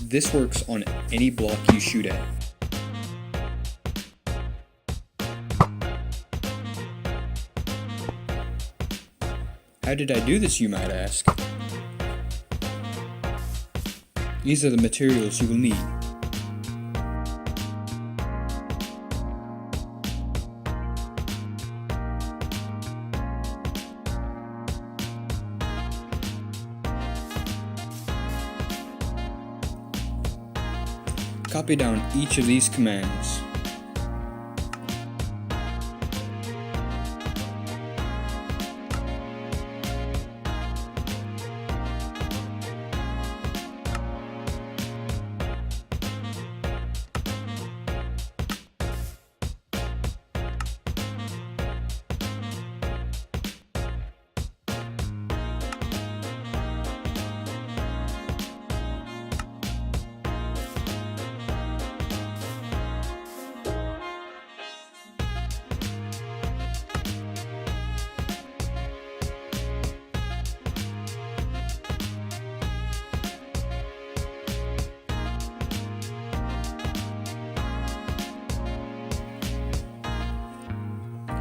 This works on any block you shoot at. How did I do this, you might ask? These are the materials you will need. Copy down each of these commands.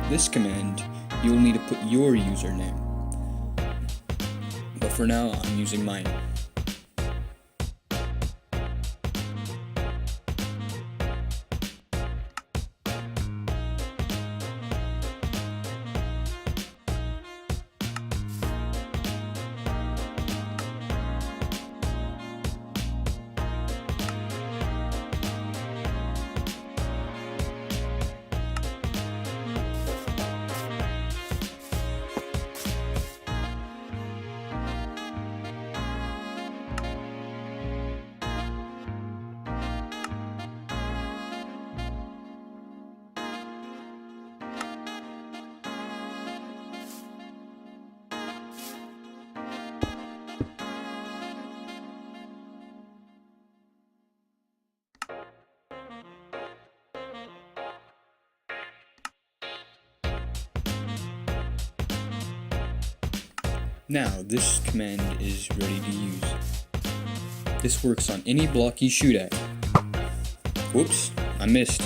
This command, you will need to put your username, but for now I'm using mine. Now this command is ready to use. This works on any block you shoot at. Whoops, I missed.